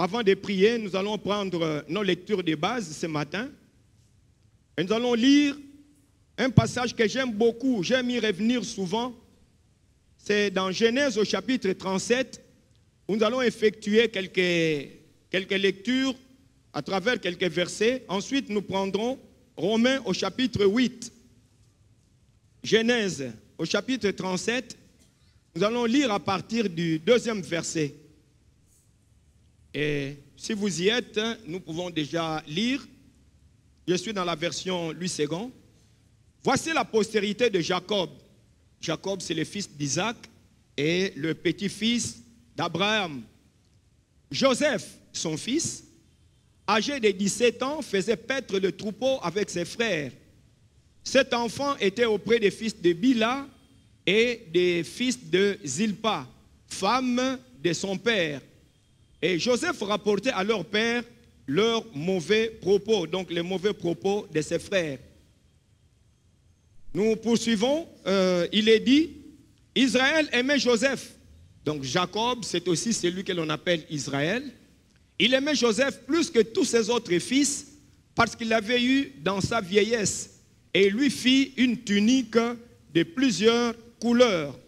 Avant de prier, nous allons prendre nos lectures de base ce matin. Et nous allons lire un passage que j'aime beaucoup, j'aime y revenir souvent. C'est dans Genèse au chapitre 37, où nous allons effectuer quelques lectures à travers quelques versets. Ensuite, nous prendrons Romains au chapitre 8. Genèse au chapitre 37, nous allons lire à partir du 2e verset. Et si vous y êtes, nous pouvons déjà lire. Je suis dans la version Louis II. Voici la postérité de Jacob. Jacob, c'est le fils d'Isaac et le petit-fils d'Abraham. Joseph, son fils, âgé de 17 ans, faisait paître le troupeau avec ses frères. Cet enfant était auprès des fils de Bila et des fils de Zilpa, femme de son père. Et Joseph rapportait à leur père leurs mauvais propos, donc les mauvais propos de ses frères. Nous poursuivons, il est dit, Israël aimait Joseph. Donc Jacob, c'est aussi celui que l'on appelle Israël. Il aimait Joseph plus que tous ses autres fils parce qu'il l'avait eu dans sa vieillesse et lui fit une tunique de plusieurs couleurs.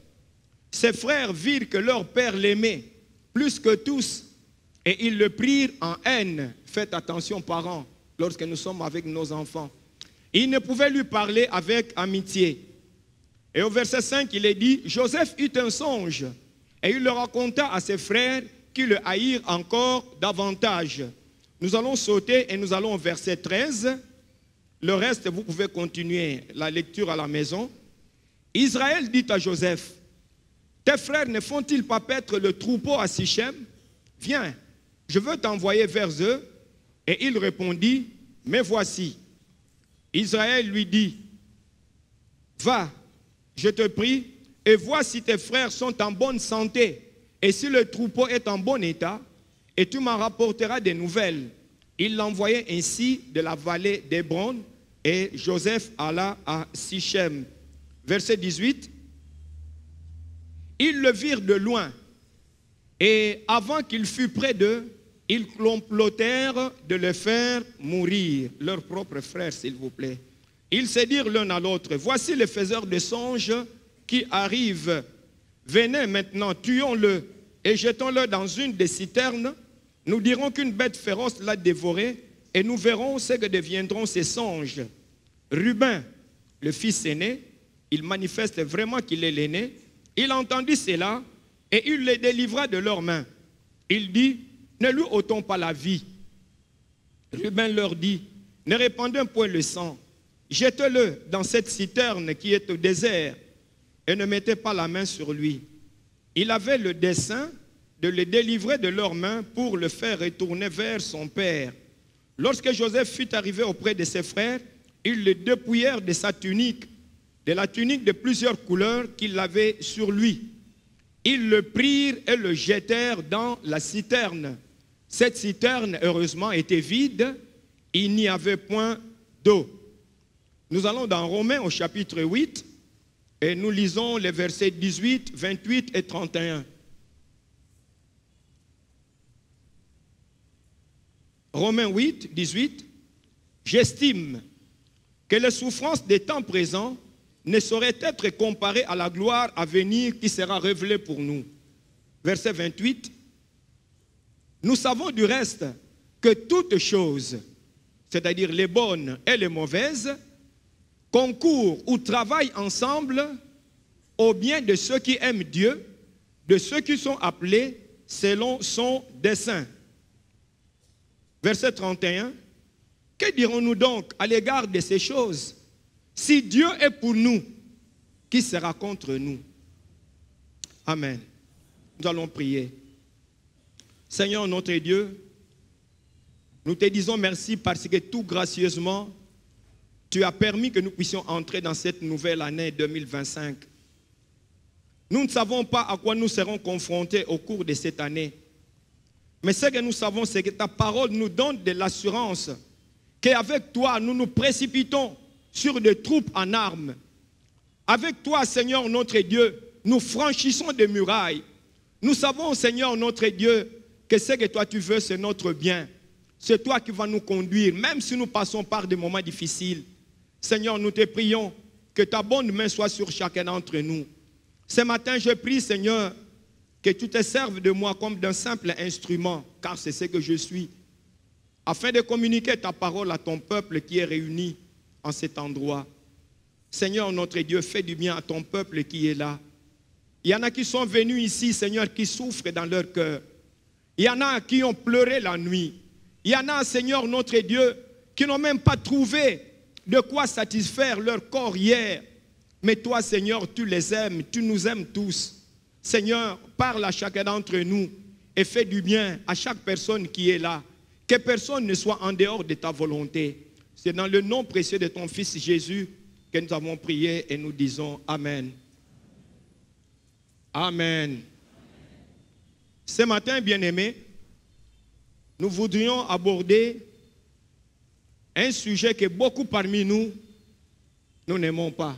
Ses frères virent que leur père l'aimait plus que tous et ils le prirent en haine. Faites attention, parents, lorsque nous sommes avec nos enfants. Ils ne pouvaient lui parler avec amitié. Et au verset 5, il est dit, Joseph eut un songe et il le raconta à ses frères qui le haïrent encore davantage. Nous allons sauter et nous allons au verset 13. Le reste, vous pouvez continuer la lecture à la maison. Israël dit à Joseph, tes frères ne font-ils pas paître le troupeau à Sichem? Viens, je veux t'envoyer vers eux. Et il répondit, mais voici. Israël lui dit, va, je te prie, et vois si tes frères sont en bonne santé, et si le troupeau est en bon état, et tu m'en rapporteras des nouvelles. Il l'envoyait ainsi de la vallée d'Hébron, et Joseph alla à Sichem. Verset 18. Ils le virent de loin, et avant qu'il fût près d'eux, ils complotèrent de le faire mourir, leurs propres frères, s'il vous plaît. Ils se dirent l'un à l'autre, voici le faiseur de songes qui arrive. Venez maintenant, tuons-le et jetons-le dans une des citernes. Nous dirons qu'une bête féroce l'a dévoré et nous verrons ce que deviendront ces songes. Ruben, le fils aîné, il manifeste vraiment qu'il est l'aîné. Il entendit cela et il les délivra de leurs mains. Il dit, ne lui ôtons pas la vie. Ruben leur dit, ne répandez point le sang. Jetez-le dans cette citerne qui est au désert et ne mettez pas la main sur lui. Il avait le dessein de le délivrer de leurs mains pour le faire retourner vers son père. Lorsque Joseph fut arrivé auprès de ses frères, ils le dépouillèrent de sa tunique, de la tunique de plusieurs couleurs qu'il avait sur lui. Ils le prirent et le jetèrent dans la citerne. Cette citerne, heureusement, était vide. Il n'y avait point d'eau. Nous allons dans Romains au chapitre 8 et nous lisons les versets 18, 28 et 31. Romains 8, 18. J'estime que les souffrances des temps présents ne sauraient être comparées à la gloire à venir qui sera révélée pour nous. Verset 28. Nous savons du reste que toutes choses, c'est-à-dire les bonnes et les mauvaises, concourent ou travaillent ensemble au bien de ceux qui aiment Dieu, de ceux qui sont appelés selon son dessein. Verset 31. Que dirons-nous donc à l'égard de ces choses? Si Dieu est pour nous, qui sera contre nous? Amen. Nous allons prier. Seigneur notre Dieu, nous te disons merci parce que tout gracieusement, tu as permis que nous puissions entrer dans cette nouvelle année 2025. Nous ne savons pas à quoi nous serons confrontés au cours de cette année. Mais ce que nous savons, c'est que ta parole nous donne de l'assurance qu'avec toi, nous nous précipitons sur des troupes en armes. Avec toi, Seigneur notre Dieu, nous franchissons des murailles. Nous savons, Seigneur notre Dieu, que ce que toi tu veux, c'est notre bien. C'est toi qui vas nous conduire, même si nous passons par des moments difficiles. Seigneur, nous te prions que ta bonne main soit sur chacun d'entre nous. Ce matin, je prie, Seigneur, que tu te serves de moi comme d'un simple instrument, car c'est ce que je suis, afin de communiquer ta parole à ton peuple qui est réuni en cet endroit. Seigneur, notre Dieu, fais du bien à ton peuple qui est là. Il y en a qui sont venus ici, Seigneur, qui souffrent dans leur cœur. Il y en a qui ont pleuré la nuit. Il y en a, Seigneur, notre Dieu, qui n'ont même pas trouvé de quoi satisfaire leur corps hier. Mais toi, Seigneur, tu les aimes, tu nous aimes tous. Seigneur, parle à chacun d'entre nous et fais du bien à chaque personne qui est là. Que personne ne soit en dehors de ta volonté. C'est dans le nom précieux de ton Fils Jésus que nous avons prié et nous disons Amen. Amen. Ce matin, bien-aimés, nous voudrions aborder un sujet que beaucoup parmi nous n'aimons pas.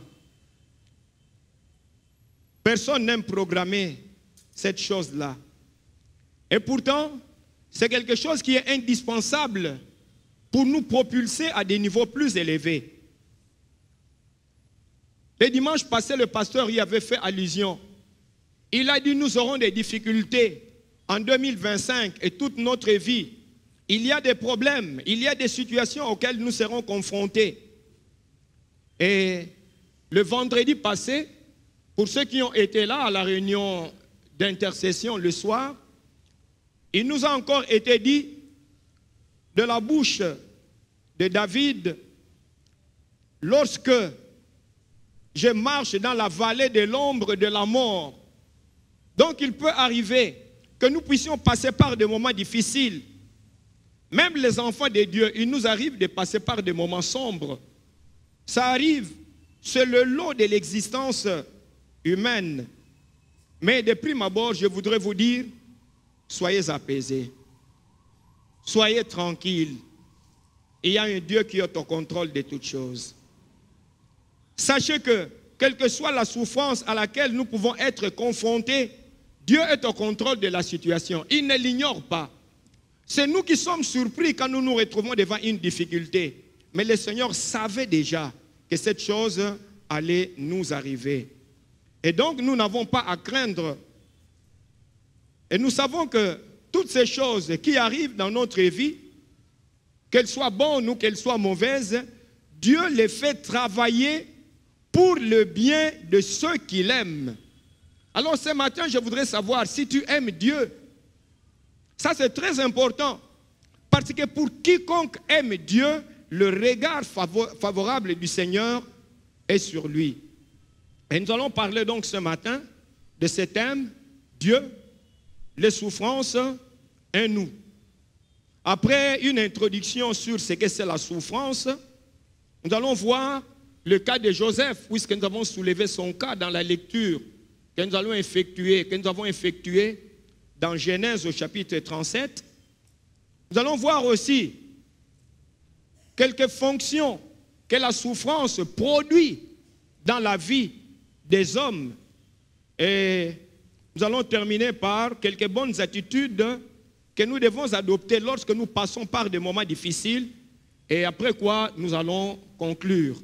Personne n'aime programmer cette chose-là. Et pourtant, c'est quelque chose qui est indispensable pour nous propulser à des niveaux plus élevés. Le dimanche passé, le pasteur y avait fait allusion. Il a dit, nous aurons des difficultés en 2025 et toute notre vie. Il y a des problèmes, il y a des situations auxquelles nous serons confrontés. Et le vendredi passé, pour ceux qui ont été là à la réunion d'intercession le soir, il nous a encore été dit de la bouche de David, lorsque je marche dans la vallée de l'ombre de la mort. Donc il peut arriver que nous puissions passer par des moments difficiles. Même les enfants de Dieu, il nous arrive de passer par des moments sombres. Ça arrive, c'est le lot de l'existence humaine. Mais de prime abord, je voudrais vous dire, soyez apaisés. Soyez tranquilles. Il y a un Dieu qui est au contrôle de toutes choses. Sachez que, quelle que soit la souffrance à laquelle nous pouvons être confrontés, Dieu est au contrôle de la situation. Il ne l'ignore pas. C'est nous qui sommes surpris quand nous nous retrouvons devant une difficulté. Mais le Seigneur savait déjà que cette chose allait nous arriver. Et donc, nous n'avons pas à craindre. Et nous savons que toutes ces choses qui arrivent dans notre vie, qu'elles soient bonnes ou qu'elles soient mauvaises, Dieu les fait travailler pour le bien de ceux qui l'aiment. Alors ce matin, je voudrais savoir si tu aimes Dieu. Ça, c'est très important. Parce que pour quiconque aime Dieu, le regard favorable du Seigneur est sur lui. Et nous allons parler donc ce matin de ce thème, Dieu, les souffrances et nous. Après une introduction sur ce que c'est la souffrance, nous allons voir le cas de Joseph, puisque nous avons soulevé son cas dans la lecture que nous avons effectuée dans Genèse au chapitre 37. Nous allons voir aussi quelques fonctions que la souffrance produit dans la vie des hommes. Et nous allons terminer par quelques bonnes attitudes que nous devons adopter lorsque nous passons par des moments difficiles. Et après quoi, nous allons conclure.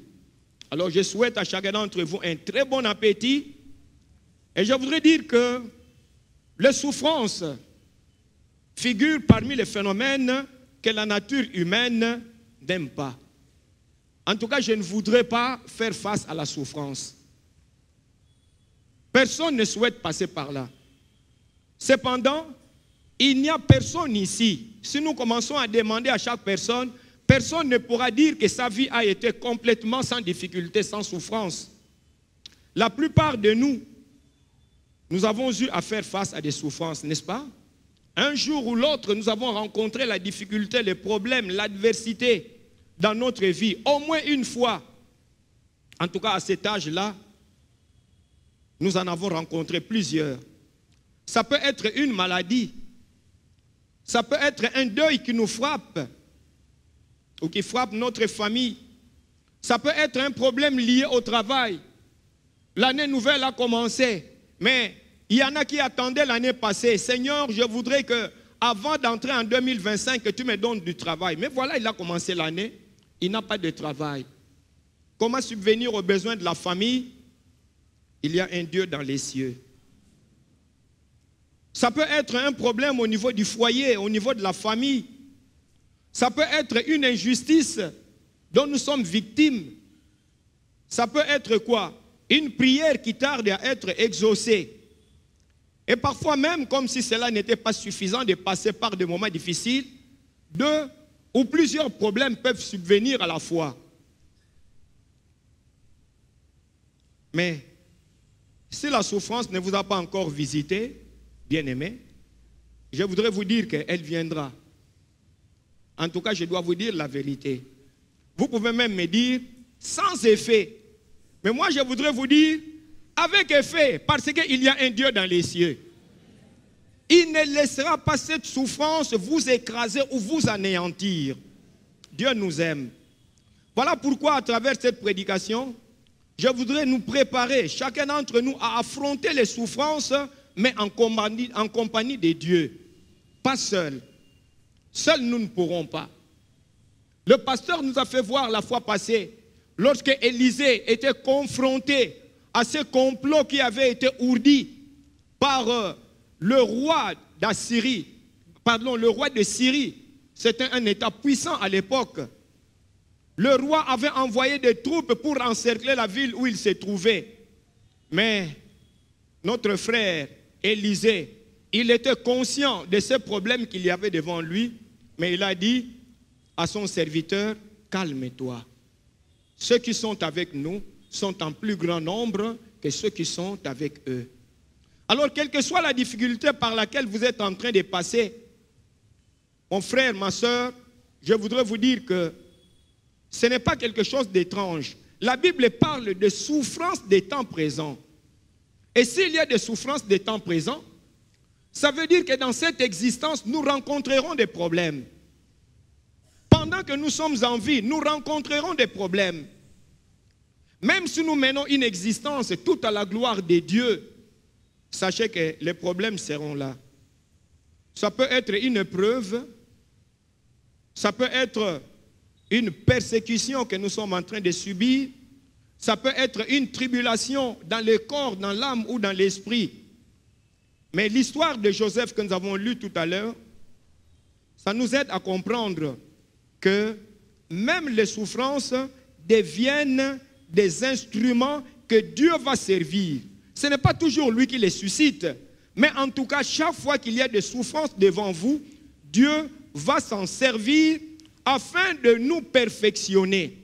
Alors je souhaite à chacun d'entre vous un très bon appétit. Et je voudrais dire que les souffrances figurent parmi les phénomènes que la nature humaine n'aime pas. En tout cas, je ne voudrais pas faire face à la souffrance. Personne ne souhaite passer par là. Cependant, il n'y a personne ici. Si nous commençons à demander à chaque personne, personne ne pourra dire que sa vie a été complètement sans difficulté, sans souffrance. La plupart de nous, nous avons eu à faire face à des souffrances, n'est-ce pas? Un jour ou l'autre, nous avons rencontré la difficulté, les problèmes, l'adversité dans notre vie. Au moins une fois, en tout cas à cet âge-là, nous en avons rencontré plusieurs. Ça peut être une maladie. Ça peut être un deuil qui nous frappe ou qui frappe notre famille. Ça peut être un problème lié au travail. L'année nouvelle a commencé, mais il y en a qui attendaient l'année passée. Seigneur, je voudrais que avant d'entrer en 2025 que tu me donnes du travail. Mais voilà, il a commencé l'année, il n'a pas de travail. Comment subvenir aux besoins de la famille? Il y a un Dieu dans les cieux. Ça peut être un problème au niveau du foyer, au niveau de la famille. Ça peut être une injustice dont nous sommes victimes. Ça peut être quoi? Une prière qui tarde à être exaucée. Et parfois même, comme si cela n'était pas suffisant de passer par des moments difficiles, deux ou plusieurs problèmes peuvent subvenir à la fois. Mais si la souffrance ne vous a pas encore visité, bien-aimés, je voudrais vous dire qu'elle viendra. En tout cas, je dois vous dire la vérité. Vous pouvez même me dire, sans effet. Mais moi, je voudrais vous dire, avec effet, parce qu'il y a un Dieu dans les cieux. Il ne laissera pas cette souffrance vous écraser ou vous anéantir. Dieu nous aime. Voilà pourquoi, à travers cette prédication, je voudrais nous préparer, chacun d'entre nous, à affronter les souffrances, mais en compagnie de Dieu. Pas seul. Seuls nous ne pourrons pas. Le pasteur nous a fait voir la fois passée, lorsque Élisée était confronté à ce complot qui avait été ourdi par le roi d'Assyrie, pardon, le roi de Syrie. C'était un État puissant à l'époque. Le roi avait envoyé des troupes pour encercler la ville où il se trouvait. Mais notre frère Élisée, il était conscient de ce problème qu'il y avait devant lui, mais il a dit à son serviteur, calme-toi. Ceux qui sont avec nous sont en plus grand nombre que ceux qui sont avec eux. Alors, quelle que soit la difficulté par laquelle vous êtes en train de passer, mon frère, ma soeur, je voudrais vous dire que ce n'est pas quelque chose d'étrange. La Bible parle de souffrance des temps présents. Et s'il y a des souffrances des temps présents, ça veut dire que dans cette existence, nous rencontrerons des problèmes. Pendant que nous sommes en vie, nous rencontrerons des problèmes. Même si nous menons une existence tout à la gloire de Dieu, sachez que les problèmes seront là. Ça peut être une épreuve, ça peut être une persécution que nous sommes en train de subir, ça peut être une tribulation dans le corps, dans l'âme ou dans l'esprit. Mais l'histoire de Joseph que nous avons lue tout à l'heure, ça nous aide à comprendre que même les souffrances deviennent des instruments que Dieu va servir. Ce n'est pas toujours lui qui les suscite, mais en tout cas, chaque fois qu'il y a des souffrances devant vous, Dieu va s'en servir afin de nous perfectionner.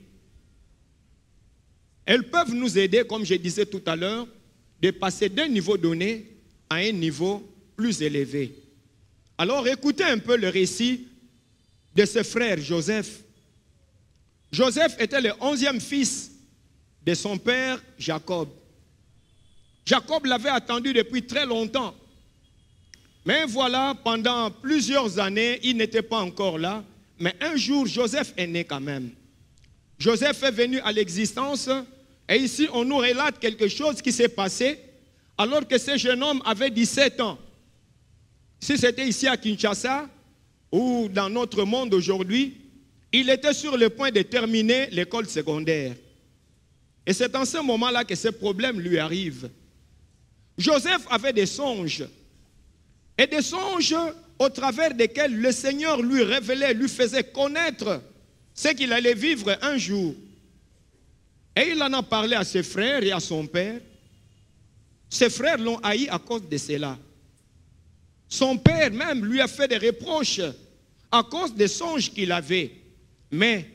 Elles peuvent nous aider, comme je disais tout à l'heure, de passer d'un niveau donné à un niveau plus élevé. Alors écoutez un peu le récit de ce frère Joseph. Joseph était le 11e fils de son père Jacob. Jacob l'avait attendu depuis très longtemps. Mais voilà, pendant plusieurs années, il n'était pas encore là. Mais un jour, Joseph est né quand même. Joseph est venu à l'existence. Et ici, on nous relate quelque chose qui s'est passé alors que ce jeune homme avait 17 ans. Si c'était ici à Kinshasa ou dans notre monde aujourd'hui, il était sur le point de terminer l'école secondaire. Et c'est en ce moment-là que ce problème lui arrive. Joseph avait des songes. Et des songes au travers desquels le Seigneur lui révélait, lui faisait connaître ce qu'il allait vivre un jour. Et il en a parlé à ses frères et à son père. Ses frères l'ont haï à cause de cela. Son père même lui a fait des reproches à cause des songes qu'il avait. Mais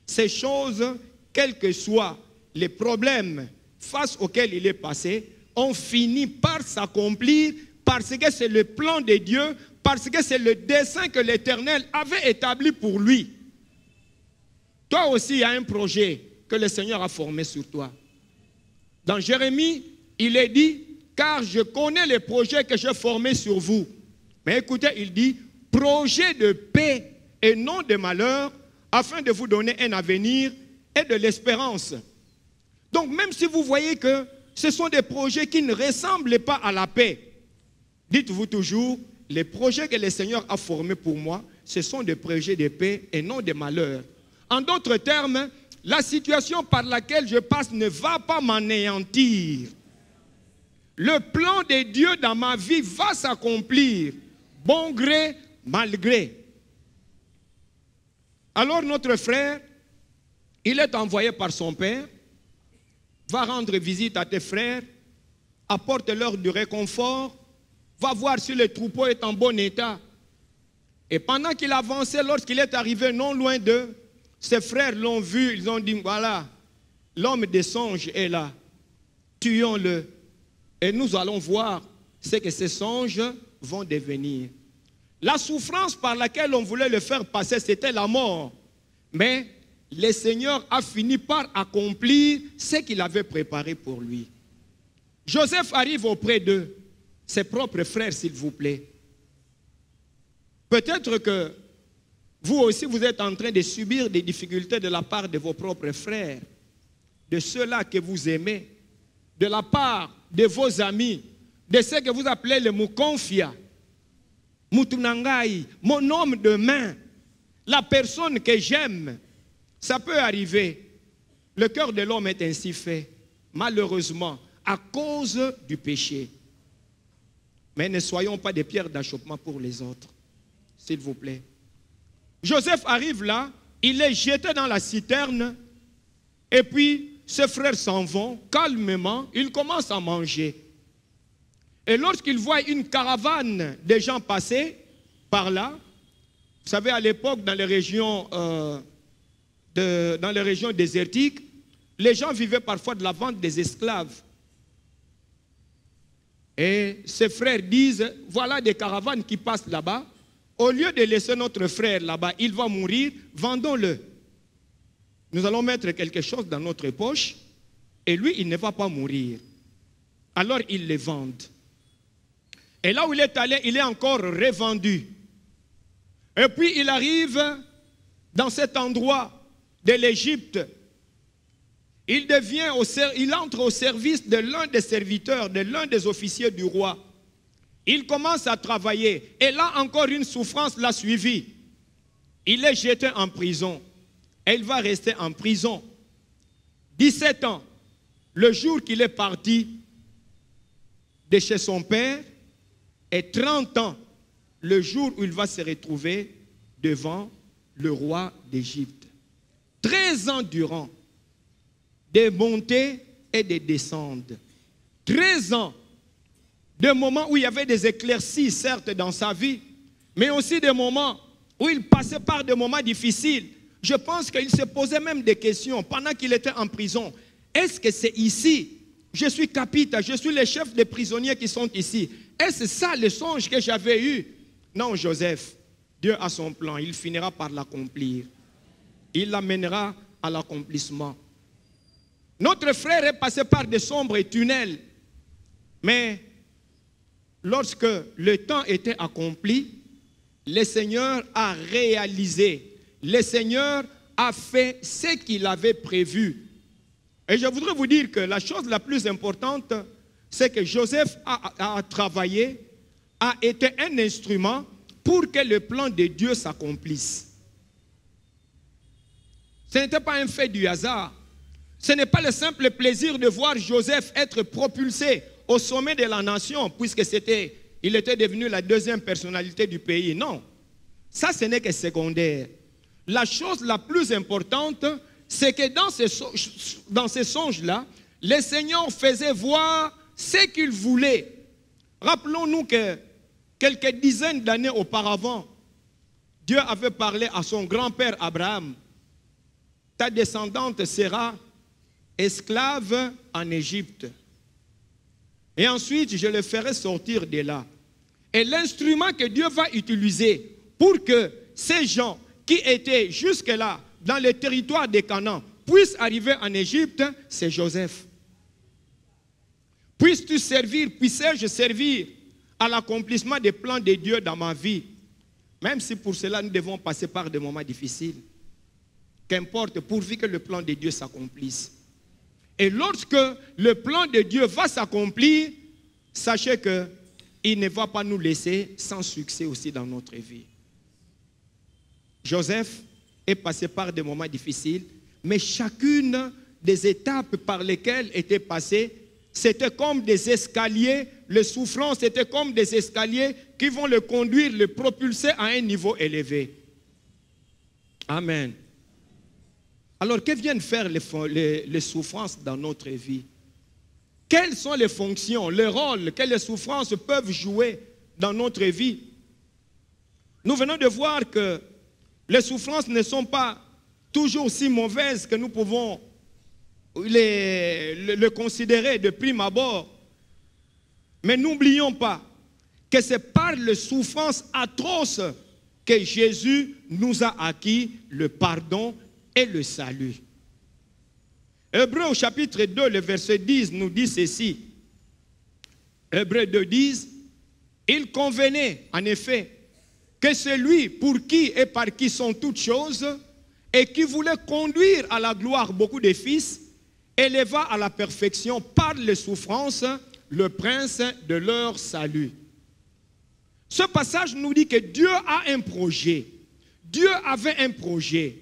ces choses, quels que soient les problèmes face auxquels il est passé, ont fini par s'accomplir parce que c'est le plan de Dieu, parce que c'est le dessein que l'Éternel avait établi pour lui. Toi aussi, il y a un projet que le Seigneur a formé sur toi. Dans Jérémie, il est dit, car je connais les projets que j'ai formés sur vous. Mais écoutez, il dit, projet de paix et non de malheur, afin de vous donner un avenir et de l'espérance. Donc même si vous voyez que ce sont des projets qui ne ressemblent pas à la paix, dites-vous toujours, les projets que le Seigneur a formés pour moi, ce sont des projets de paix et non de malheur. En d'autres termes, la situation par laquelle je passe ne va pas m'anéantir. Le plan de Dieu dans ma vie va s'accomplir, bon gré, mal gré. Alors notre frère, il est envoyé par son père, va rendre visite à tes frères, apporte-leur du réconfort, va voir si le troupeau est en bon état. Et pendant qu'il avançait, lorsqu'il est arrivé non loin d'eux, ses frères l'ont vu, ils ont dit, voilà, l'homme des songes est là, tuons-le. Et nous allons voir ce que ces songes vont devenir. La souffrance par laquelle on voulait le faire passer, c'était la mort. Mais le Seigneur a fini par accomplir ce qu'il avait préparé pour lui. Joseph arrive auprès d'eux, ses propres frères, s'il vous plaît. Peut-être que vous aussi, vous êtes en train de subir des difficultés de la part de vos propres frères, de ceux-là que vous aimez, de la part de vos amis, de ceux que vous appelez les Mukonfia, Mutunangai, mon homme de main, la personne que j'aime. Ça peut arriver. Le cœur de l'homme est ainsi fait, malheureusement, à cause du péché. Mais ne soyons pas des pierres d'achoppement pour les autres, s'il vous plaît. Joseph arrive là, il est jeté dans la citerne, et puis ses frères s'en vont calmement, ils commencent à manger. Et lorsqu'ils voient une caravane de gens passer par là, vous savez, à l'époque, dans les régions désertiques, les gens vivaient parfois de la vente des esclaves. Et ses frères disent, voilà des caravanes qui passent là-bas. Au lieu de laisser notre frère là-bas, il va mourir, vendons-le. Nous allons mettre quelque chose dans notre poche et lui, il ne va pas mourir. Alors, ils les vendent. Et là où il est allé, il est encore revendu. Et puis, il arrive dans cet endroit de l'Égypte. Il entre au service de l'un des serviteurs, de l'un des officiers du roi. Il commence à travailler. Et là, encore une souffrance l'a suivi. Il est jeté en prison. Et il va rester en prison. 17 ans, le jour qu'il est parti de chez son père, et 30 ans, le jour où il va se retrouver devant le roi d'Égypte. 13 ans durant, des montées et des descentes. 13 ans, de moments où il y avait des éclaircies, certes, dans sa vie, mais aussi des moments où il passait par des moments difficiles. Je pense qu'il se posait même des questions pendant qu'il était en prison. Est-ce que c'est ici? Je suis capitaine, je suis le chef des prisonniers qui sont ici. Est-ce ça le songe que j'avais eu? Non, Joseph, Dieu a son plan, il finira par l'accomplir. Il l'amènera à l'accomplissement. Notre frère est passé par des sombres tunnels, mais lorsque le temps était accompli, le Seigneur a réalisé, le Seigneur a fait ce qu'il avait prévu. Et je voudrais vous dire que la chose la plus importante, c'est que Joseph a travaillé, a été un instrument pour que le plan de Dieu s'accomplisse. Ce n'était pas un fait du hasard. Ce n'est pas le simple plaisir de voir Joseph être propulsé au sommet de la nation, puisque il était devenu la deuxième personnalité du pays. Non, ça ce n'est que secondaire. La chose la plus importante, c'est que dans ces songes-là, le Seigneur faisait voir ce qu'il voulait. Rappelons-nous que quelques dizaines d'années auparavant, Dieu avait parlé à son grand-père Abraham. Ta descendante sera esclave en Égypte. Et ensuite, je le ferai sortir de là. Et l'instrument que Dieu va utiliser pour que ces gens qui étaient jusque-là dans le territoire de Canaan puissent arriver en Égypte, c'est Joseph. Puisses-tu servir, puissais-je servir à l'accomplissement des plans de Dieu dans ma vie, même si pour cela nous devons passer par des moments difficiles. Qu'importe, pourvu que le plan de Dieu s'accomplisse. Et lorsque le plan de Dieu va s'accomplir, sachez qu'il il ne va pas nous laisser sans succès aussi dans notre vie. Joseph est passé par des moments difficiles, mais chacune des étapes par lesquelles était passé, c'était comme des escaliers, les souffrances étaient comme des escaliers qui vont le conduire, le propulser à un niveau élevé. Amen. Alors, que viennent faire les souffrances dans notre vie? Quelles sont les fonctions, les rôles que les souffrances peuvent jouer dans notre vie? Nous venons de voir que les souffrances ne sont pas toujours si mauvaises que nous pouvons le considérer de prime abord. Mais n'oublions pas que c'est par les souffrances atroces que Jésus nous a acquis le pardon et le salut. Hébreux au chapitre 2, le verset 10 nous dit ceci. Hébreux 2 10, il convenait en effet que celui pour qui et par qui sont toutes choses et qui voulait conduire à la gloire beaucoup de fils, éleva à la perfection par les souffrances le prince de leur salut. Ce passage nous dit que Dieu a un projet. Dieu avait un projet.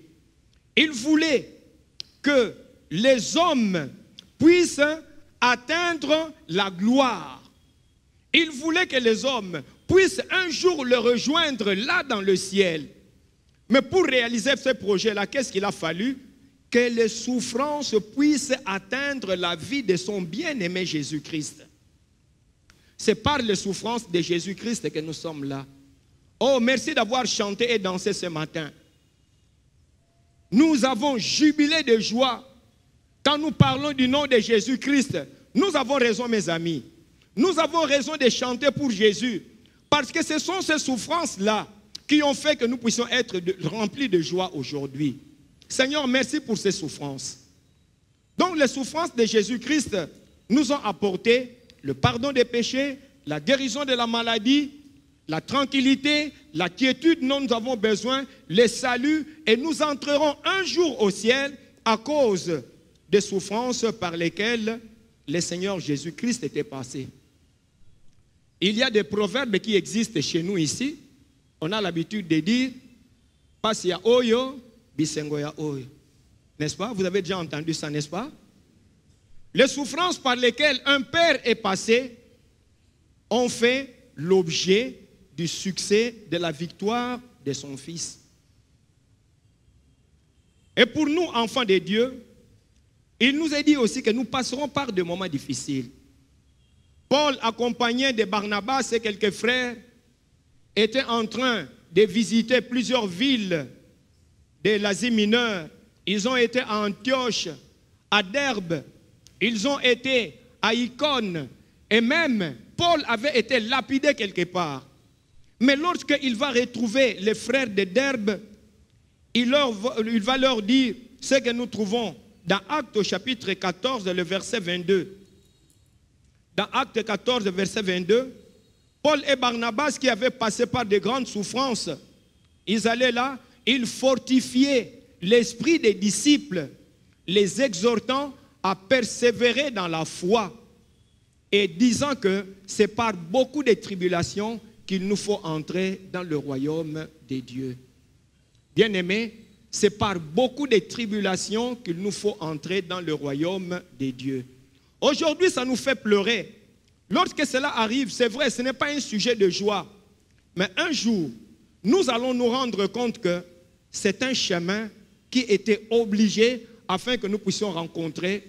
Il voulait que les hommes puissent atteindre la gloire. Il voulait que les hommes puissent un jour le rejoindre là dans le ciel. Mais pour réaliser ce projet-là, qu'est-ce qu'il a fallu? Que les souffrances puissent atteindre la vie de son bien-aimé Jésus-Christ. C'est par les souffrances de Jésus-Christ que nous sommes là. Oh, merci d'avoir chanté et dansé ce matin. Nous avons jubilé de joie quand nous parlons du nom de Jésus-Christ. Nous avons raison, mes amis. Nous avons raison de chanter pour Jésus. Parce que ce sont ces souffrances-là qui ont fait que nous puissions être remplis de joie aujourd'hui. Seigneur, merci pour ces souffrances. Donc les souffrances de Jésus-Christ nous ont apporté le pardon des péchés, la guérison de la maladie, la tranquillité, la quiétude dont nous avons besoin, le salut, et nous entrerons un jour au ciel à cause des souffrances par lesquelles le Seigneur Jésus-Christ était passé. Il y a des proverbes qui existent chez nous ici. On a l'habitude de dire « Pasia oyo, bisengoya oyo ». N'est-ce pas? Vous avez déjà entendu ça, n'est-ce pas? Les souffrances par lesquelles un père est passé ont fait l'objet du succès, de la victoire de son fils. Et pour nous, enfants de Dieu, il nous est dit aussi que nous passerons par des moments difficiles. Paul, accompagné de Barnabas et quelques frères, était en train de visiter plusieurs villes de l'Asie mineure. Ils ont été à Antioche, à Derbe, ils ont été à Icône, et même Paul avait été lapidé quelque part. Mais lorsqu'il va retrouver les frères de Derbe, il va leur dire ce que nous trouvons dans Actes au chapitre 14, le verset 22. Dans Actes 14, verset 22, Paul et Barnabas qui avaient passé par de grandes souffrances, ils allaient là, ils fortifiaient l'esprit des disciples, les exhortant à persévérer dans la foi et disant que c'est par beaucoup de tribulations qu'il nous faut entrer dans le royaume des dieux. Bien-aimés, c'est par beaucoup de tribulations qu'il nous faut entrer dans le royaume des dieux. Aujourd'hui, ça nous fait pleurer. Lorsque cela arrive, c'est vrai, ce n'est pas un sujet de joie. Mais un jour, nous allons nous rendre compte que c'est un chemin qui était obligé afin que nous puissions rencontrer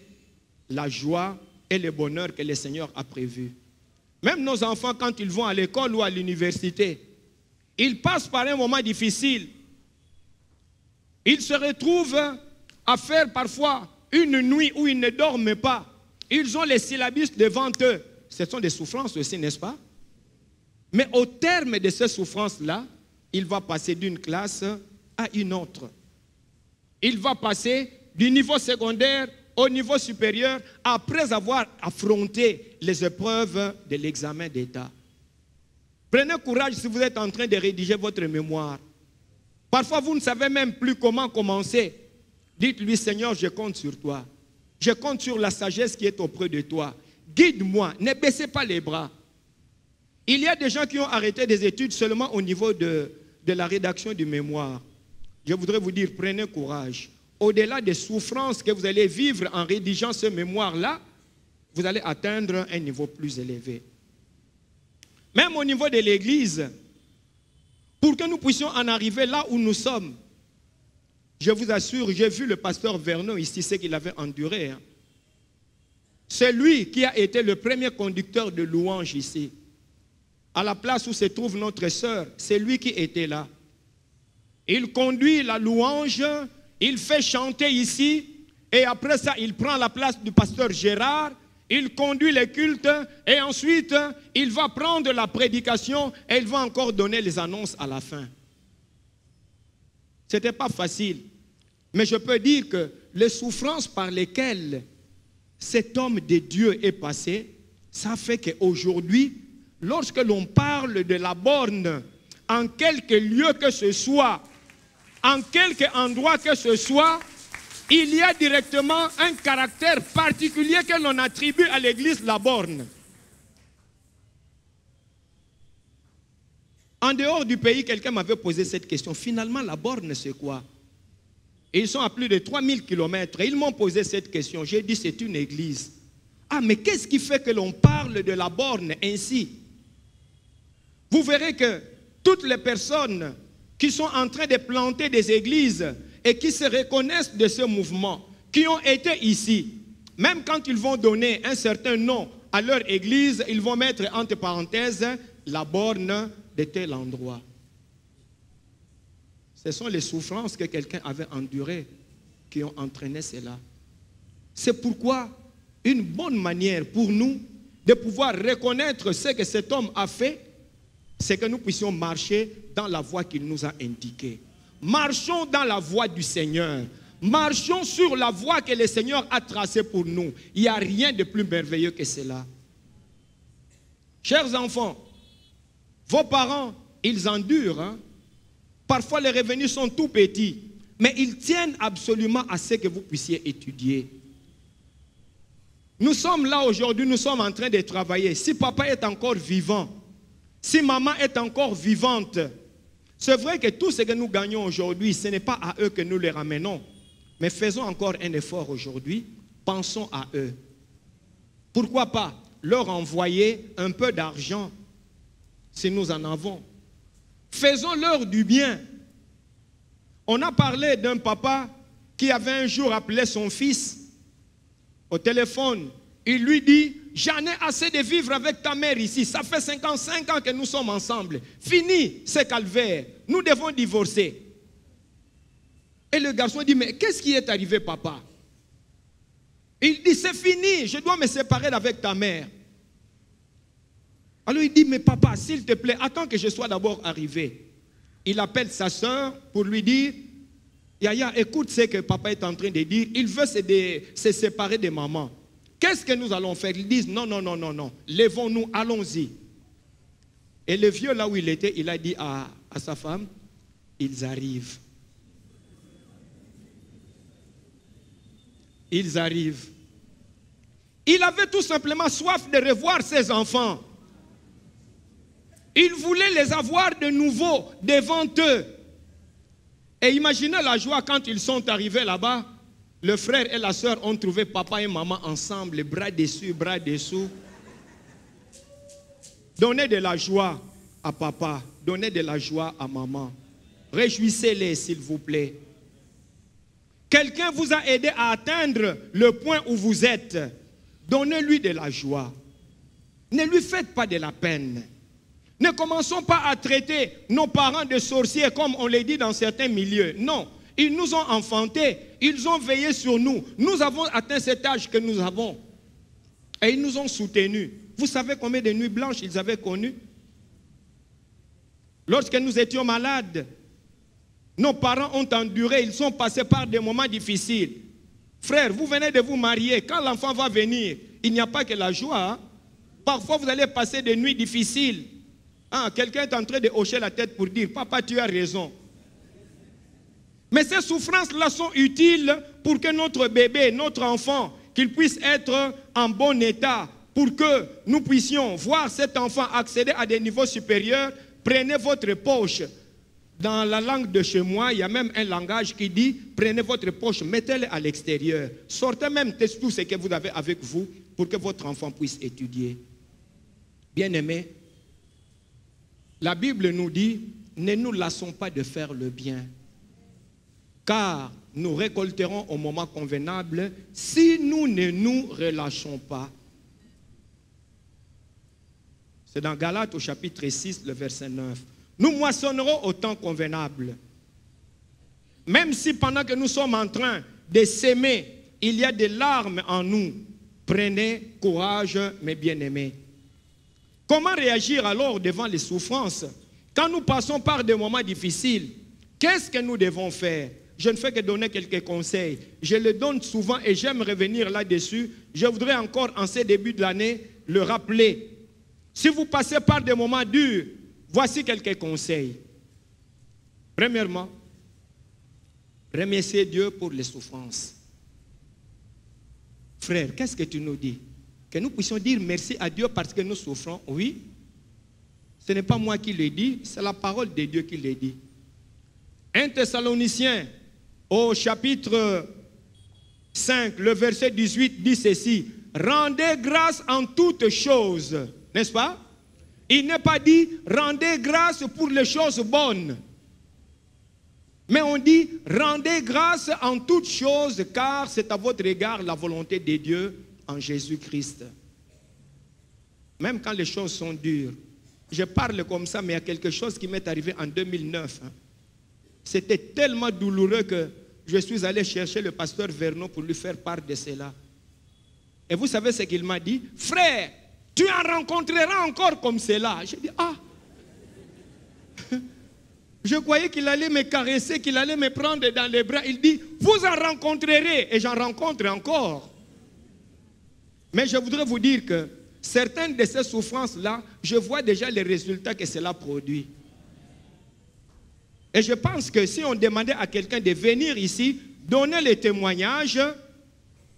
la joie et le bonheur que le Seigneur a prévu. Même nos enfants, quand ils vont à l'école ou à l'université, ils passent par un moment difficile. Ils se retrouvent à faire parfois une nuit où ils ne dorment pas. Ils ont les syllabus devant eux. Ce sont des souffrances aussi, n'est-ce pas? Mais au terme de ces souffrances-là, il va passer d'une classe à une autre. Il va passer du niveau secondaire au niveau supérieur après avoir affronté les épreuves de l'examen d'État. Prenez courage si vous êtes en train de rédiger votre mémoire. Parfois, vous ne savez même plus comment commencer. Dites-lui, Seigneur, je compte sur toi. Je compte sur la sagesse qui est auprès de toi. Guide-moi, ne baissez pas les bras. Il y a des gens qui ont arrêté des études seulement au niveau de la rédaction du mémoire. Je voudrais vous dire, prenez courage. Au-delà des souffrances que vous allez vivre en rédigeant ce mémoire-là, vous allez atteindre un niveau plus élevé. Même au niveau de l'Église, pour que nous puissions en arriver là où nous sommes, je vous assure, j'ai vu le pasteur Vernon ici, ce qu'il avait enduré. C'est lui qui a été le premier conducteur de louange ici. À la place où se trouve notre sœur, c'est lui qui était là. Il conduit la louange, il fait chanter ici, et après ça, il prend la place du pasteur Gérard, il conduit les cultes, et ensuite, il va prendre la prédication, et il va encore donner les annonces à la fin. Ce n'était pas facile. Mais je peux dire que les souffrances par lesquelles cet homme de Dieu est passé, ça fait qu'aujourd'hui, lorsque l'on parle de la borne, en quelque lieu que ce soit, en quelque endroit que ce soit, il y a directement un caractère particulier que l'on attribue à l'église la borne. En dehors du pays, quelqu'un m'avait posé cette question. Finalement, la borne, c'est quoi? Et ils sont à plus de 3000 km. Et ils m'ont posé cette question. J'ai dit, c'est une église. Ah, mais qu'est-ce qui fait que l'on parle de la borne ainsi? Vous verrez que toutes les personnes qui sont en train de planter des églises et qui se reconnaissent de ce mouvement, qui ont été ici, même quand ils vont donner un certain nom à leur église, ils vont mettre entre parenthèses la borne de tel endroit. Ce sont les souffrances que quelqu'un avait endurées qui ont entraîné cela. C'est pourquoi une bonne manière pour nous de pouvoir reconnaître ce que cet homme a fait, c'est que nous puissions marcher dans la voie qu'il nous a indiquée. Marchons dans la voie du Seigneur. Marchons sur la voie que le Seigneur a tracée pour nous. Il n'y a rien de plus merveilleux que cela. Chers enfants, vos parents, ils endurent. Hein? Parfois, les revenus sont tout petits. Mais ils tiennent absolument à ce que vous puissiez étudier. Nous sommes là aujourd'hui, nous sommes en train de travailler. Si papa est encore vivant, si maman est encore vivante, c'est vrai que tout ce que nous gagnons aujourd'hui, ce n'est pas à eux que nous les ramenons. Mais faisons encore un effort aujourd'hui, pensons à eux. Pourquoi pas leur envoyer un peu d'argent, si nous en avons. Faisons-leur du bien. On a parlé d'un papa qui avait un jour appelé son fils au téléphone. Il lui dit, j'en ai assez de vivre avec ta mère ici. Ça fait 55 ans que nous sommes ensemble. Fini ce calvaire. Nous devons divorcer. Et le garçon dit, mais qu'est-ce qui est arrivé, papa? Il dit, c'est fini. Je dois me séparer avec ta mère. Alors il dit, mais papa, s'il te plaît, attends que je sois d'abord arrivé. Il appelle sa soeur pour lui dire, Yaya, écoute ce que papa est en train de dire. Il veut se séparer de maman. Qu'est-ce que nous allons faire? Ils disent, non, non, non, non, non. Levons-nous, allons-y. Et le vieux, là où il était, il a dit à sa femme, ils arrivent. Ils arrivent. Il avait tout simplement soif de revoir ses enfants. Il voulait les avoir de nouveau devant eux. Et imaginez la joie quand ils sont arrivés là-bas. Le frère et la sœur ont trouvé papa et maman ensemble, bras dessus, bras dessous. Donnez de la joie à papa, donnez de la joie à maman. Réjouissez-les, s'il vous plaît. Quelqu'un vous a aidé à atteindre le point où vous êtes. Donnez-lui de la joie. Ne lui faites pas de la peine. Ne commençons pas à traiter nos parents de sorciers comme on les dit dans certains milieux. Non, ils nous ont enfantés, ils ont veillé sur nous. Nous avons atteint cet âge que nous avons. Et ils nous ont soutenus. Vous savez combien de nuits blanches ils avaient connues? Lorsque nous étions malades, nos parents ont enduré, ils sont passés par des moments difficiles. Frère, vous venez de vous marier, quand l'enfant va venir, il n'y a pas que la joie. Hein? Parfois vous allez passer des nuits difficiles. Ah, quelqu'un est en train de hocher la tête pour dire, papa, tu as raison. Mais ces souffrances-là sont utiles pour que notre bébé, notre enfant, qu'il puisse être en bon état pour que nous puissions voir cet enfant accéder à des niveaux supérieurs, prenez votre poche. Dans la langue de chez moi, il y a même un langage qui dit, prenez votre poche, mettez-le à l'extérieur. Sortez même tout ce que vous avez avec vous pour que votre enfant puisse étudier. Bien-aimés, la Bible nous dit, ne nous lassons pas de faire le bien, car nous récolterons au moment convenable si nous ne nous relâchons pas. C'est dans Galates au chapitre 6, le verset 9. Nous moissonnerons au temps convenable. Même si pendant que nous sommes en train de s'aimer, il y a des larmes en nous, prenez courage, mes bien-aimés. Comment réagir alors devant les souffrances? Quand nous passons par des moments difficiles, qu'est-ce que nous devons faire? Je ne fais que donner quelques conseils. Je les donne souvent et j'aime revenir là-dessus. Je voudrais encore, en ce début de l'année, le rappeler. Si vous passez par des moments durs, voici quelques conseils. Premièrement, remerciez Dieu pour les souffrances. Frère, qu'est-ce que tu nous dis? Que nous puissions dire merci à Dieu parce que nous souffrons. Oui, ce n'est pas moi qui le dis, c'est la parole de Dieu qui le dit. 1 Thessaloniciens, au chapitre 5, le verset 18 dit ceci. Rendez grâce en toutes choses, n'est-ce pas? Il n'est pas dit rendez grâce pour les choses bonnes. Mais on dit rendez grâce en toutes choses car c'est à votre égard la volonté de Dieu en Jésus-Christ. Même quand les choses sont dures. Je parle comme ça, mais il y a quelque chose qui m'est arrivé en 2009. C'était tellement douloureux que je suis allé chercher le pasteur Vernon pour lui faire part de cela. Et vous savez ce qu'il m'a dit? Frère, tu en rencontreras encore comme cela. J'ai dit, ah. Je croyais qu'il allait me caresser, qu'il allait me prendre dans les bras. Il dit, vous en rencontrerez. Et j'en rencontre encore. Mais je voudrais vous dire que certaines de ces souffrances-là, je vois déjà les résultats que cela produit. Et je pense que si on demandait à quelqu'un de venir ici, donner les témoignages,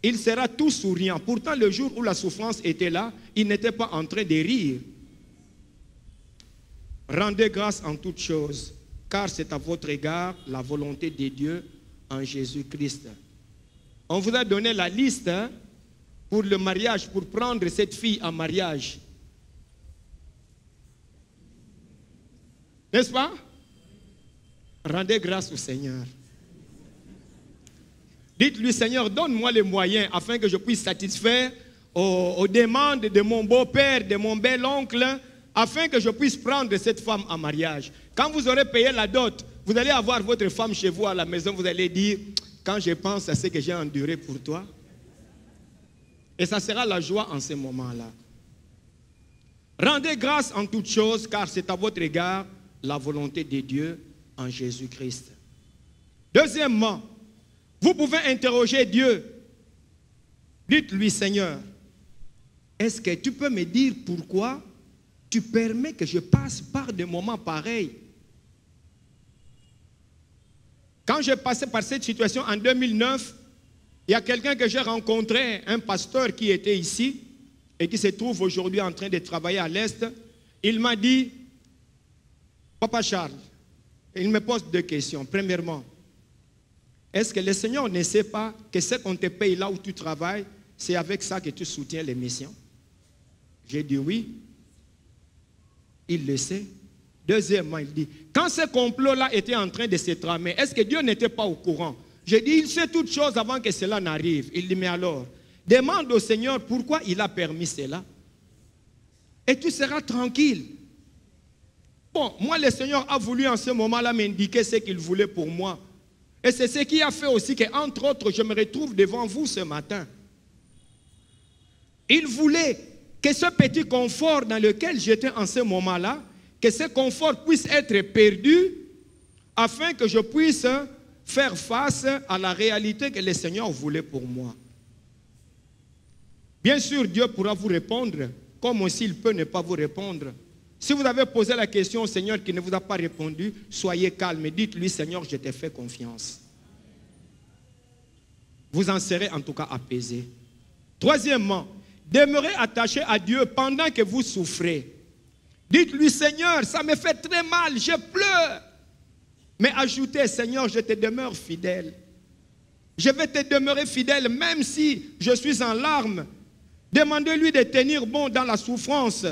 il sera tout souriant. Pourtant, le jour où la souffrance était là, il n'était pas en train de rire. Rendez grâce en toutes choses, car c'est à votre égard la volonté de Dieu en Jésus-Christ. On vous a donné la liste pour le mariage, pour prendre cette fille en mariage. N'est-ce pas? Rendez grâce au Seigneur. Dites-lui, Seigneur, donne-moi les moyens afin que je puisse satisfaire aux demandes de mon beau-père, de mon bel-oncle, afin que je puisse prendre cette femme en mariage. Quand vous aurez payé la dot, vous allez avoir votre femme chez vous à la maison, vous allez dire, quand je pense à ce que j'ai enduré pour toi, et ça sera la joie en ce moment-là. Rendez grâce en toutes choses, car c'est à votre égard la volonté de Dieu en Jésus-Christ. Deuxièmement, vous pouvez interroger Dieu. Dites-lui, Seigneur, est-ce que tu peux me dire pourquoi tu permets que je passe par des moments pareils? Quand j'ai passé par cette situation en 2009, il y a quelqu'un que j'ai rencontré, un pasteur qui était ici et qui se trouve aujourd'hui en train de travailler à l'Est. Il m'a dit, Papa Charles, il me pose deux questions. Premièrement, est-ce que le Seigneur ne sait pas que ce qu'on te paye là où tu travailles, c'est avec ça que tu soutiens les missions? J'ai dit oui. Il le sait. Deuxièmement, il dit, quand ce complot-là était en train de se tramer, est-ce que Dieu n'était pas au courant? J'ai dit, il sait toutes choses avant que cela n'arrive. Il dit, mais alors, demande au Seigneur pourquoi il a permis cela. Et tu seras tranquille. Bon, moi, le Seigneur a voulu en ce moment-là m'indiquer ce qu'il voulait pour moi. Et c'est ce qui a fait aussi qu'entre autres, je me retrouve devant vous ce matin. Il voulait que ce petit confort dans lequel j'étais en ce moment-là, que ce confort puisse être perdu afin que je puisse faire face à la réalité que le Seigneur voulait pour moi. Bien sûr, Dieu pourra vous répondre, comme aussi il peut ne pas vous répondre. Si vous avez posé la question au Seigneur qui ne vous a pas répondu, soyez calme et dites-lui, Seigneur, je t'ai fait confiance. Vous en serez en tout cas apaisé. Troisièmement, demeurez attachés à Dieu pendant que vous souffrez. Dites-lui, Seigneur, ça me fait très mal, je pleure. Mais ajoutez, Seigneur, je te demeure fidèle. Je vais te demeurer fidèle même si je suis en larmes. Demandez-lui de tenir bon dans la souffrance.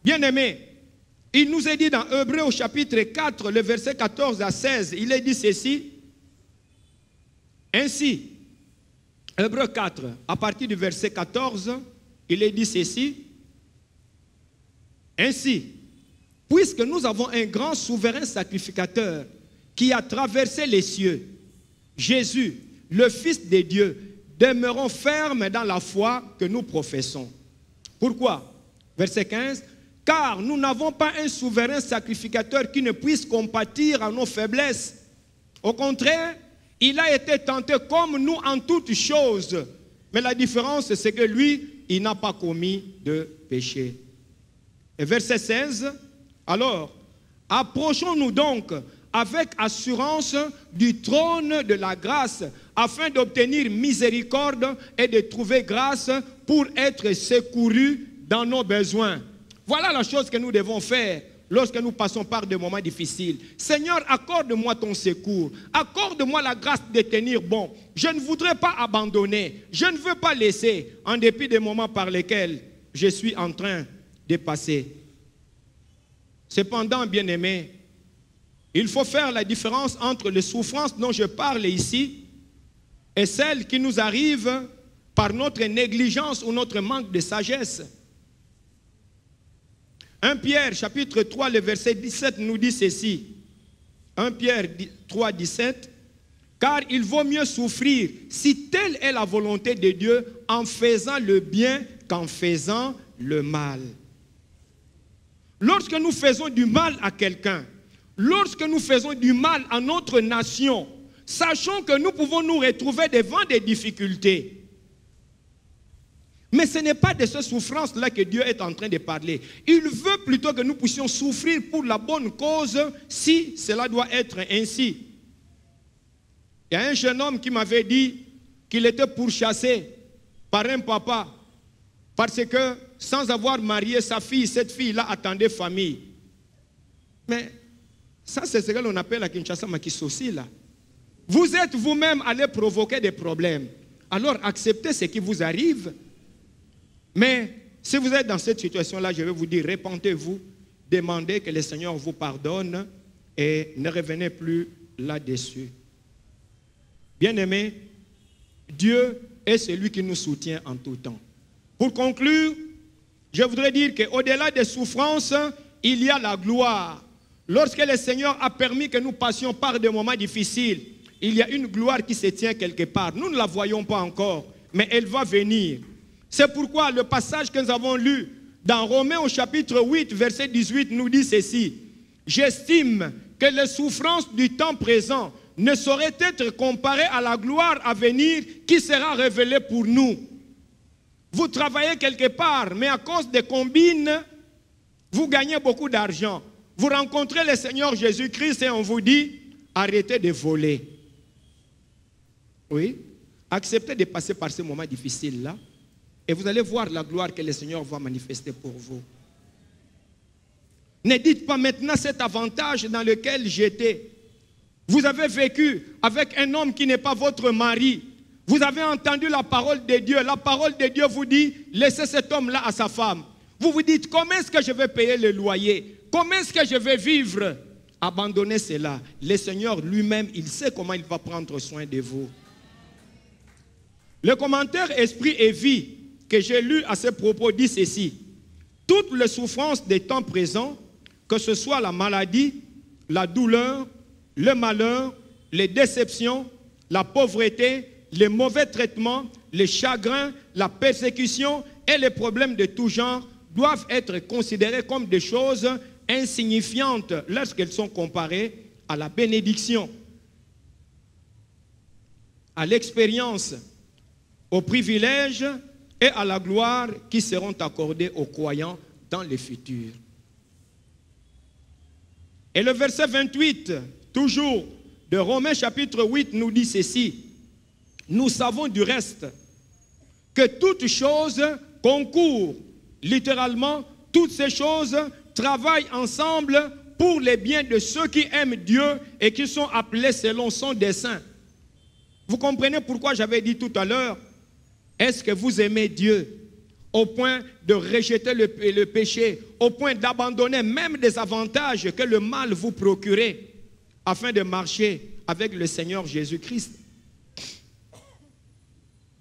Bien-aimés, il nous est dit dans Hébreux au chapitre 4, le verset 14 à 16, il est dit ceci. Ainsi, Hébreux 4, à partir du verset 14, il est dit ceci. Ainsi, puisque nous avons un grand souverain sacrificateur qui a traversé les cieux, Jésus, le Fils de Dieu, demeurons fermes dans la foi que nous professons. Pourquoi? Verset 15. Car nous n'avons pas un souverain sacrificateur qui ne puisse compatir à nos faiblesses. Au contraire, il a été tenté comme nous en toutes choses. Mais la différence, c'est que lui, il n'a pas commis de péché. Et verset 16. Alors, approchons-nous donc avec assurance du trône de la grâce, afin d'obtenir miséricorde et de trouver grâce pour être secourus dans nos besoins. Voilà la chose que nous devons faire lorsque nous passons par des moments difficiles. Seigneur, accorde-moi ton secours. Accorde-moi la grâce de tenir bon. Je ne voudrais pas abandonner. Je ne veux pas laisser, en dépit des moments par lesquels je suis en train de passer. Cependant, bien-aimés, il faut faire la différence entre les souffrances dont je parle ici et celles qui nous arrivent par notre négligence ou notre manque de sagesse. 1 Pierre chapitre 3, le verset 17 nous dit ceci. 1 Pierre 3, 17. Car il vaut mieux souffrir, si telle est la volonté de Dieu, en faisant le bien qu'en faisant le mal. Lorsque nous faisons du mal à quelqu'un, lorsque nous faisons du mal à notre nation, sachons que nous pouvons nous retrouver devant des difficultés. Mais ce n'est pas de ces souffrances-là que Dieu est en train de parler. Il veut plutôt que nous puissions souffrir pour la bonne cause, si cela doit être ainsi. Il y a un jeune homme qui m'avait dit qu'il était pourchassé par un papa parce que, sans avoir marié sa fille, cette fille-là attendait famille. Mais ça, c'est ce que l'on appelle à Kinshasa Makisosi, là. Vous êtes vous-même allé provoquer des problèmes. Alors, acceptez ce qui vous arrive. Mais si vous êtes dans cette situation-là, je vais vous dire, repentez-vous, demandez que le Seigneur vous pardonne et ne revenez plus là-dessus. Bien-aimés, Dieu est celui qui nous soutient en tout temps. Pour conclure, je voudrais dire qu'au-delà des souffrances, il y a la gloire. Lorsque le Seigneur a permis que nous passions par des moments difficiles, il y a une gloire qui se tient quelque part. Nous ne la voyons pas encore, mais elle va venir. C'est pourquoi le passage que nous avons lu dans Romains au chapitre 8, verset 18, nous dit ceci. J'estime que les souffrances du temps présent ne sauraient être comparées à la gloire à venir qui sera révélée pour nous. Vous travaillez quelque part, mais à cause des combines, vous gagnez beaucoup d'argent. Vous rencontrez le Seigneur Jésus-Christ et on vous dit, arrêtez de voler. Oui, acceptez de passer par ces moments difficiles-là. Et vous allez voir la gloire que le Seigneur va manifester pour vous. Ne dites pas maintenant cet avantage dans lequel j'étais. Vous avez vécu avec un homme qui n'est pas votre mari. Vous avez entendu la parole de Dieu. La parole de Dieu vous dit, laissez cet homme-là à sa femme. Vous vous dites, comment est-ce que je vais payer le loyer? Comment est-ce que je vais vivre? Abandonnez cela. Le Seigneur lui-même, il sait comment il va prendre soin de vous. Le commentaire Esprit et Vie que j'ai lu à ce propos dit ceci. Toutes les souffrances des temps présents, que ce soit la maladie, la douleur, le malheur, les déceptions, la pauvreté, les mauvais traitements, les chagrins, la persécution et les problèmes de tout genre doivent être considérés comme des choses insignifiantes lorsqu'elles sont comparées à la bénédiction, à l'expérience, aux privilèges et à la gloire qui seront accordés aux croyants dans le futur. Et le verset 28, toujours de Romains chapitre 8, nous dit ceci. Nous savons du reste que toutes choses concourent. Littéralement, toutes ces choses travaillent ensemble pour les biens de ceux qui aiment Dieu et qui sont appelés selon son dessein. Vous comprenez pourquoi j'avais dit tout à l'heure, est-ce que vous aimez Dieu au point de rejeter le péché, au point d'abandonner même des avantages que le mal vous procurait afin de marcher avec le Seigneur Jésus-Christ?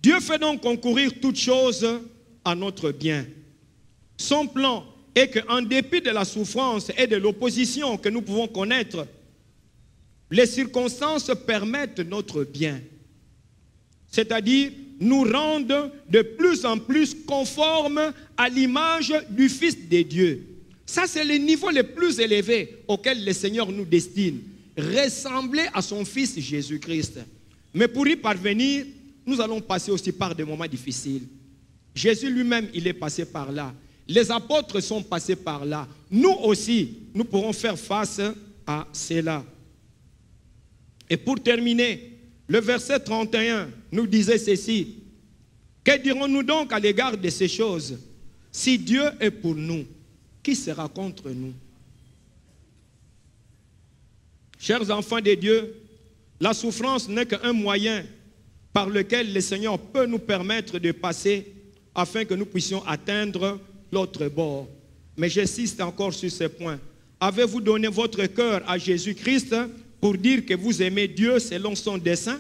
Dieu fait donc concourir toutes choses à notre bien. Son plan est qu'en dépit de la souffrance et de l'opposition que nous pouvons connaître, les circonstances permettent notre bien. C'est-à-dire nous rendent de plus en plus conformes à l'image du Fils de Dieu. Ça, c'est le niveau le plus élevé auquel le Seigneur nous destine. Ressembler à son Fils Jésus-Christ. Mais pour y parvenir, nous allons passer aussi par des moments difficiles. Jésus lui-même, il est passé par là. Les apôtres sont passés par là. Nous aussi, nous pourrons faire face à cela. Et pour terminer, le verset 31 nous disait ceci. Que dirons-nous donc à l'égard de ces choses? Si Dieu est pour nous, qui sera contre nous? Chers enfants de Dieu, la souffrance n'est qu'un moyen par lequel le Seigneur peut nous permettre de passer afin que nous puissions atteindre l'autre bord. Mais j'insiste encore sur ce point. Avez-vous donné votre cœur à Jésus-Christ pour dire que vous aimez Dieu selon son dessein?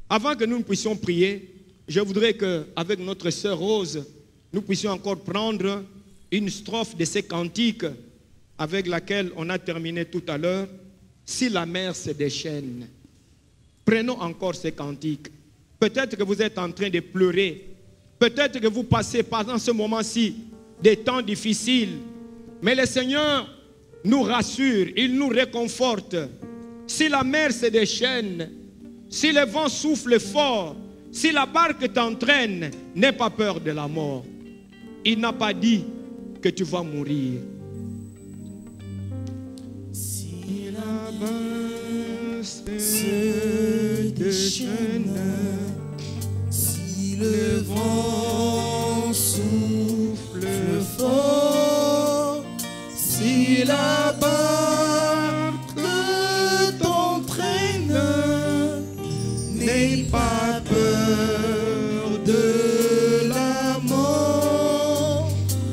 Avant que nous puissions prier, je voudrais qu'avec notre sœur Rose, nous puissions encore prendre une strophe de ces cantiques avec laquelle on a terminé tout à l'heure. Si la mer se déchaîne. Prenons encore ces cantiques. Peut-être que vous êtes en train de pleurer. Peut-être que vous passez pendant ce moment-ci des temps difficiles. Mais le Seigneur nous rassure, il nous réconforte. Si la mer se déchaîne, si le vent souffle fort, si la barque t'entraîne, n'aie pas peur de la mort. Il n'a pas dit que tu vas mourir. Si la barque se déchaîne, si le vent souffle fort, si la barque t'entraîne, n'aie pas peur de la mort.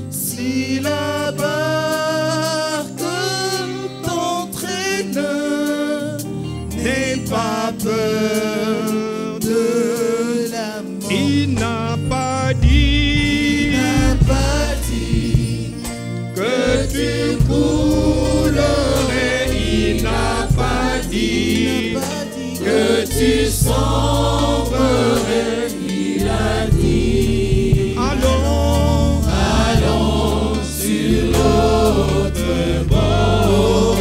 Si la barque t'entraîne, n'aie pas peur de la mort. Il n'a pas dit, que tu coulerais. Il n'a pas dit que tu sombrerais. Il a dit, allons, allons sur l'autre bord.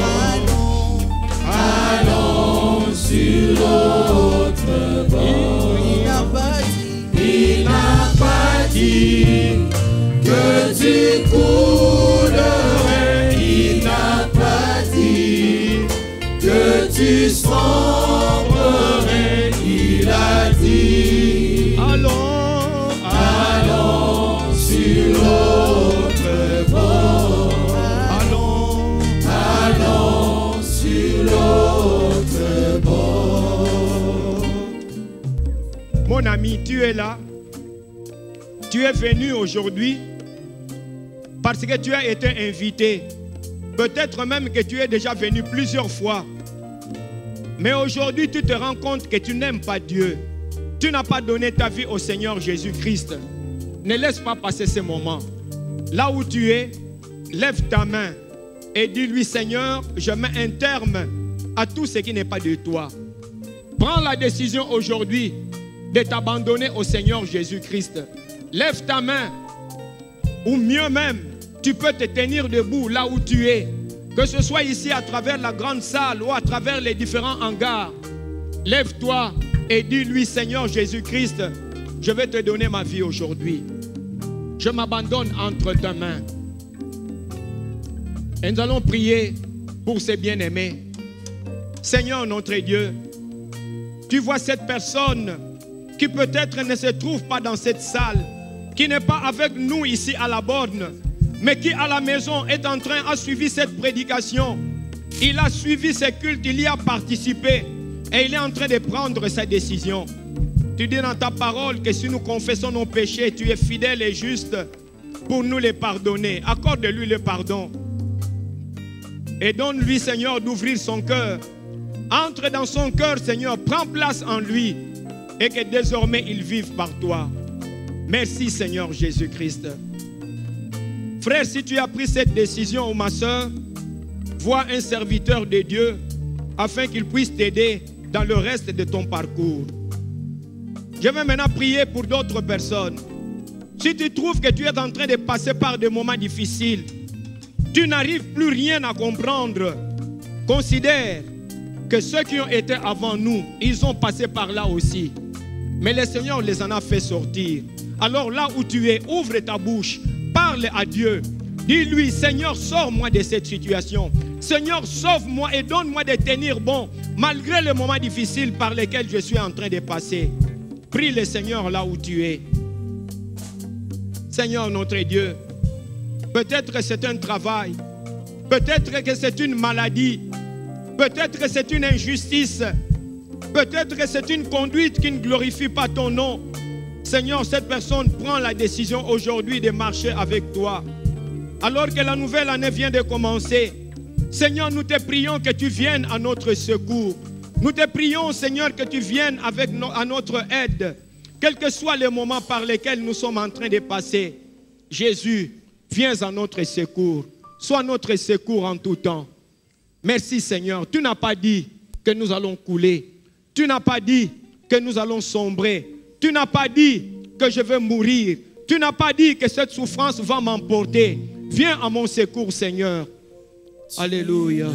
Allons sur l'autre bord. Il n'a pas dit que tu coulerais. Il n'a pas dit que tu sombrerais. Il a dit, allons, allons sur l'autre bord. Allons, allons sur l'autre bord. Mon ami, tu es là. Tu es venu aujourd'hui parce que tu as été invité. Peut-être même que tu es déjà venu plusieurs fois. Mais aujourd'hui, tu te rends compte que tu n'aimes pas Dieu. Tu n'as pas donné ta vie au Seigneur Jésus-Christ. Ne laisse pas passer ce moment. Là où tu es, lève ta main et dis-lui, Seigneur, je mets un terme à tout ce qui n'est pas de toi. Prends la décision aujourd'hui de t'abandonner au Seigneur Jésus-Christ. Lève ta main, ou mieux même, tu peux te tenir debout là où tu es. Que ce soit ici à travers la grande salle ou à travers les différents hangars. Lève-toi et dis-lui, Seigneur Jésus-Christ, je vais te donner ma vie aujourd'hui. Je m'abandonne entre tes mains. Et nous allons prier pour ces bien-aimés. Seigneur notre Dieu, tu vois cette personne qui peut-être ne se trouve pas dans cette salle, qui n'est pas avec nous ici à la borne, mais qui à la maison est en train, a suivi cette prédication. Il a suivi ces cultes, il y a participé et il est en train de prendre sa décision. Tu dis dans ta parole que si nous confessons nos péchés, tu es fidèle et juste pour nous les pardonner. Accorde-lui le pardon. Et donne-lui, Seigneur, d'ouvrir son cœur. Entre dans son cœur, Seigneur, prends place en lui et que désormais il vive par toi. Merci, Seigneur Jésus-Christ. Frère, si tu as pris cette décision, ou ma soeur, vois un serviteur de Dieu afin qu'il puisse t'aider dans le reste de ton parcours. Je vais maintenant prier pour d'autres personnes. Si tu trouves que tu es en train de passer par des moments difficiles, tu n'arrives plus rien à comprendre, considère que ceux qui ont été avant nous, ils ont passé par là aussi. Mais le Seigneur les en a fait sortir. Alors là où tu es, ouvre ta bouche, parle à Dieu. Dis-lui, Seigneur, sors-moi de cette situation. Seigneur, sauve-moi et donne-moi de tenir bon, malgré les moments difficiles par lesquels je suis en train de passer. Prie le Seigneur là où tu es. Seigneur notre Dieu, peut-être que c'est un travail, peut-être que c'est une maladie, peut-être que c'est une injustice, peut-être que c'est une conduite qui ne glorifie pas ton nom. Seigneur, cette personne prend la décision aujourd'hui de marcher avec toi. Alors que la nouvelle année vient de commencer, Seigneur, nous te prions que tu viennes à notre secours. Nous te prions, Seigneur, que tu viennes à notre aide, quels que soient les moments par lesquels nous sommes en train de passer. Jésus, viens à notre secours. Sois notre secours en tout temps. Merci, Seigneur. Tu n'as pas dit que nous allons couler. Tu n'as pas dit que nous allons sombrer. Tu n'as pas dit que je vais mourir. Tu n'as pas dit que cette souffrance va m'emporter. Viens à mon secours, Seigneur. Alléluia.